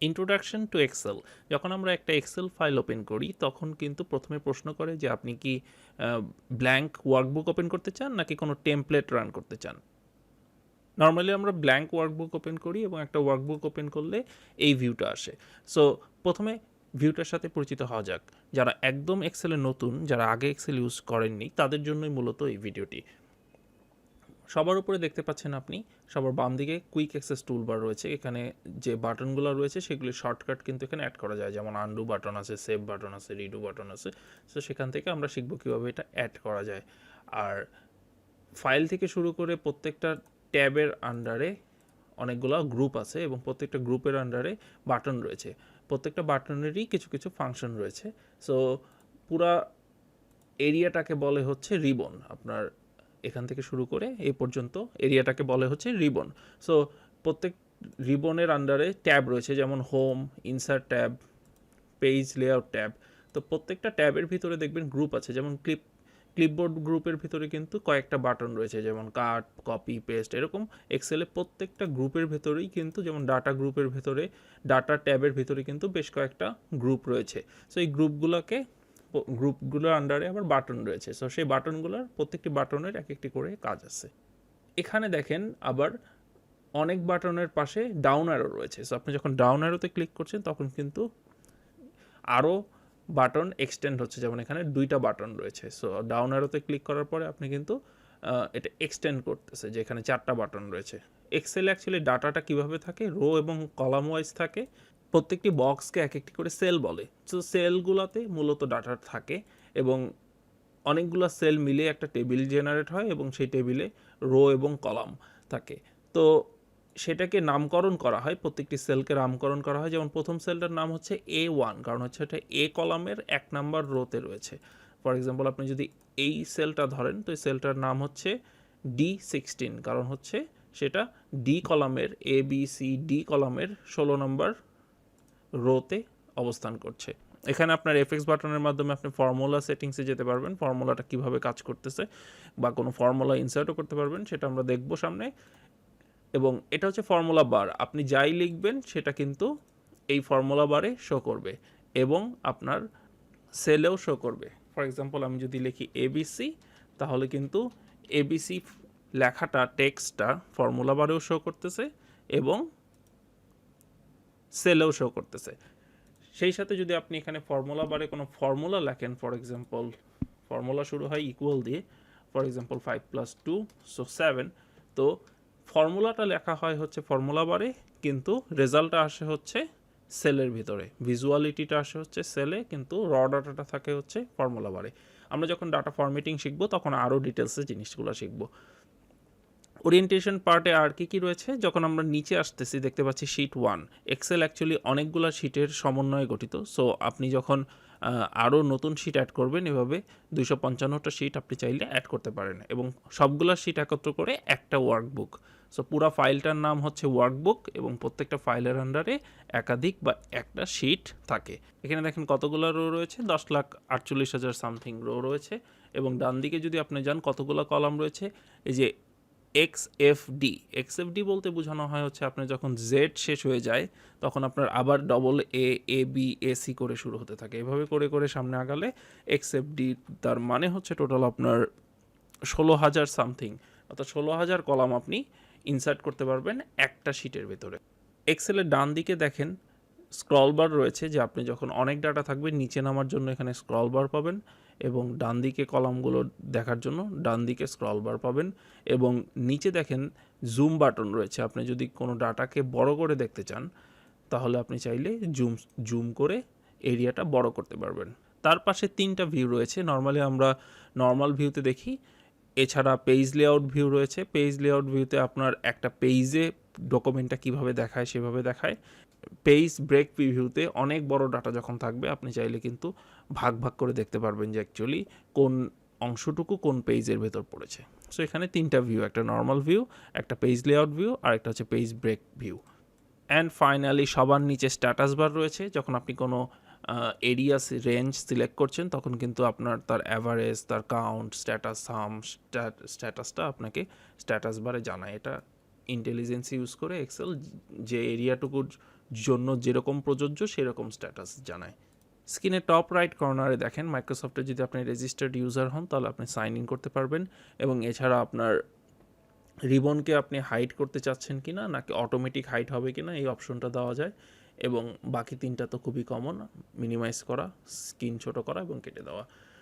Introduction to Excel. যখন আমরা একটা এক্সেল ফাইল ওপেন করি তখন কিন্তু প্রথমে প্রশ্ন করে যে আপনি কি ব্ল্যাঙ্ক ওয়ার্কবুক ওপেন করতে চান নাকি কোনো টেমপ্লেট রান করতে চান। নর্মালি আমরা ব্ল্যাঙ্ক ওয়ার্কবুক ওপেন করি এবং একটা ওয়ার্কবুক ওপেন করলে এই ভিউটা আসে। সো প্রথমে ভিউটার সাথে পরিচিত হওয়া যাক। যারা একদম এক্সেলে নতুন, যারা আগে এক্সেল ইউজ করেননি, তাদের জন্যই মূলত এই ভিডিওটি। সবার উপরে দেখতে পাচ্ছেন আপনি, সবার বাম দিকে কুইক অ্যাক্সেস টুলবার রয়েছে। এখানে যে বাটনগুলো রয়েছে সেগুলি শর্টকাট কিন্তু এখানে অ্যাড করা যায়, যেমন আনডু বাটন আছে, সেভ বাটন আছে, রিডু বাটন আছে। সো সেখান থেকে আমরা শিখব কীভাবে এটা অ্যাড করা যায়। আর ফাইল থেকে শুরু করে প্রত্যেকটা ট্যাবের আন্ডারে অনেকগুলো গ্রুপ আছে এবং প্রত্যেকটা গ্রুপের আন্ডারে বাটন রয়েছে। প্রত্যেকটা বাটনেরই কিছু কিছু ফাংশন রয়েছে। সো পুরা এরিয়াটাকে বলে হচ্ছে রিবন। আপনার এখান থেকে শুরু করে এই পর্যন্ত এরিয়াটাকে বলে হচ্ছে রিবন। সো প্রত্যেক রিবনের আন্ডারে ট্যাব রয়েছে, যেমন home, insert tab, page layout tab. তো প্রত্যেকটা ট্যাবের ভিতরে দেখবেন গ্রুপ আছে, যেমন ক্লিপবোর্ড গ্রুপের ভিতরে কিন্তু কয়েকটা বাটন রয়েছে, যেমন কাট, কপি, পেস্ট। এরকম এক্সেলে প্রত্যেকটা গ্রুপের ভেতরেই কিন্তু, যেমন ডাটা গ্রুপের ভেতরে, ডাটা ট্যাবের ভিতরে কিন্তু বেশ কয়েকটা গ্রুপ রয়েছে। সো এই গ্রুপগুলোর আন্ডারে আবার বাটন রয়েছে। সো সেই বাটনগুলোর প্রত্যেকটি বাটনের এক একটি করে কাজ আছে। এখানে দেখেন আবার অনেক বাটনের পাশে ডাউন অ্যারো রয়েছে। সো আপনি যখন ডাউন অ্যারোতে ক্লিক করছেন তখন কিন্তু আরও বাটন এক্সটেন্ড হচ্ছে, যেমন এখানে 2টা বাটন রয়েছে। সো ডাউন অ্যারোতে ক্লিক করার পরে আপনি কিন্তু এটা এক্সটেন্ড করতেছে, যে এখানে 4টা বাটন রয়েছে। এক্সেলে অ্যাকচুয়ালি ডাটাটা কীভাবে থাকে, রো এবং কলাম ওয়াইজ থাকে। প্রত্যেকটি বক্সকে এক একটি করে সেল বলে। সো সেলগুলোতে মূলত ডাটা থাকে এবং অনেকগুলো সেল মিলে একটা টেবিল জেনারেট হয় এবং সেই টেবিলে রো এবং কলাম থাকে। তো সেটাকে নামকরণ করা হয়, প্রত্যেকটি সেলকে নামকরণ করা হয়। যেমন প্রথম সেলটার নাম হচ্ছে A1, কারণ হচ্ছে এটা এ কলামের 1 নাম্বার রোতে রয়েছে। ফর এক্সাম্পল আপনি যদি এই সেলটা ধরেন, তো এই সেলটার নাম হচ্ছে D16, কারণ হচ্ছে সেটা ডি কলামের ABCD কলামের 16 নম্বর রোতে অবস্থান করছে। এখানে আপনার এফএক্স বাটনের মাধ্যমে আপনি ফর্মুলা সেটিংসে যেতে পারবেন, ফর্মুলাটা কিভাবে কাজ করতেছে, বা কোনো ফর্মুলা ইনসার্টও করতে পারবেন, সেটা আমরা দেখব সামনে। এবং এটা হচ্ছে ফর্মুলা বার। আপনি যাই লিখবেন সেটা কিন্তু এই ফর্মুলা বারে শো করবে এবং আপনার সেলেও শো করবে। ফর এক্সাম্পল আমি যদি লিখি এবিসি, তাহলে কিন্তু এবিসি লেখাটা, টেক্সটটা ফর্মুলা বারেও শো করতেছে এবং সেলেও শো করতেছে। সেই সাথে যদি আপনি এখানে ফর্মুলা বারে কোনো ফর্মুলা লেখেন, ফর এক্সাম্পল ফর্মুলা শুরু হয় ইকুয়াল দিয়ে, ফর এক্সাম্পল 5 + 2 সো 7, তো ফর্মুলাটা লেখা হয় হচ্ছে ফর্মুলা বারে, কিন্তু রেজাল্টটা আসে হচ্ছে সেলের ভিতরে, ভিজুয়ালিটিটা আসে হচ্ছে সেলে, কিন্তু র ডাটাটা থাকে হচ্ছে ফর্মুলা বারে। আমরা যখন ডাটা ফরম্যাটিং শিখবো তখন আরও ডিটেলসে জিনিসগুলো শিখবো। ওরিয়েন্টেশন পার্টে আর কি রয়েছে, যখন আমরা নিচে আসতেছি দেখতে পাচ্ছি শিট 1। এক্সেল অ্যাকচুয়ালি অনেকগুলো শিটের সমন্বয়ে গঠিত। সো আপনি যখন আরও নতুন শিট অ্যাড করবেন, এভাবে 255টা শিট আপনি চাইলে অ্যাড করতে পারেন এবং সবগুলো শিট একত্র করে একটা ওয়ার্কবুক। সো পুরো ফাইলটার নাম হচ্ছে ওয়ার্কবুক এবং প্রত্যেকটা ফাইলের আন্ডারে একাধিক বা একটা শিট থাকে। এখানে দেখেন কতগুলো রো রয়েছে, 10,48,000 সামথিং রো রয়েছে। এবং ডান দিকে যদি আপনি যান কতগুলো কলাম রয়েছে, এই যে এক্সএফডি বলতে বোঝানো হয় হচ্ছে আপনার যখন জেড শেষ হয়ে যায় তখন আপনার আবার ডবল এ বি এসি করে শুরু হতে থাকে। এভাবে করে করে সামনে আগালে এক্সএফডি, তার মানে হচ্ছে টোটাল আপনার 16,000 সামথিং, অর্থাৎ 16,000 কলাম আপনি ইনসার্ট করতে পারবেন একটা শিটের ভেতরে। এক্সেলের ডান দিকে দেখেন স্ক্রল বার রয়েছে, যে আপনি যখন অনেক ডাটা থাকবে নিচে নামার জন্য এখানে স্ক্রল বার পাবেন এবং ডান দিকে কলামগুলো দেখার জন্য ডান দিকে স্ক্রল বার পাবেন। এবং নিচে দেখেন জুম বাটন রয়েছে, আপনি যদি কোনো ডাটাকে বড় করে দেখতে চান তাহলে আপনি চাইলে জুম করে এরিয়াটা বড় করতে পারবেন। তার পাশে 3টা ভিউ রয়েছে, নর্মালি আমরা নর্মাল ভিউতে দেখি। এছাড়া পেজ লেআউট ভিউ রয়েছে। পেজ লেআউট ভিউতে আপনার একটা পেজে ডকুমেন্টটা কিভাবে দেখায় সেভাবে দেখায়। পেজ ব্রেক প্রিভিউতে অনেক বড় ডাটা যখন থাকবে আপনি চাইলে কিন্তু ভাগ ভাগ করে দেখতে পারবেন যে অ্যাকচুয়ালি কোন অংশটুকু কোন পেজের ভেতর পড়েছে। সো এখানে 3টা ভিউ, একটা নর্মাল ভিউ, একটা পেজ লেআউট ভিউ, আর একটা হচ্ছে page break view. And finally সবার নিচে স্ট্যাটাস বার রয়েছে। যখন আপনি কোনো এরিয়া রেঞ্জ সিলেক্ট করছেন তখন কিন্তু আপনার তার অ্যাভারেজ, তার কাউন্ট, স্ট্যাটাস সাম, স্ট্যাটাসটা আপনাকে স্ট্যাটাস বারে জানায়। এটা ইন্টেলিজেন্স ইউজ করে এক্সেল যে এরিয়াটুকুর জন্য যেরকম প্রযোজ্য সেরকম স্ট্যাটাস জানায়। স্ক্রিনে টপ রাইট কর্নারে দেখেন মাইক্রোসফটে যদি আপনি রেজিস্টার্ড ইউজার হন তাহলে আপনি সাইন ইন করতে পারবেন, এবং এছাড়া আপনার রিবনকে আপনি হাইড করতে চাচ্ছেন কি না, নাকি অটোমেটিক হাইড হবে কি না এই অপশনটা দেওয়া যায়। এবং বাকি তিনটা তো খুবই কমন, মিনিমাইজ করা, স্ক্রিন ছোটো করা এবং কেটে দেওয়া।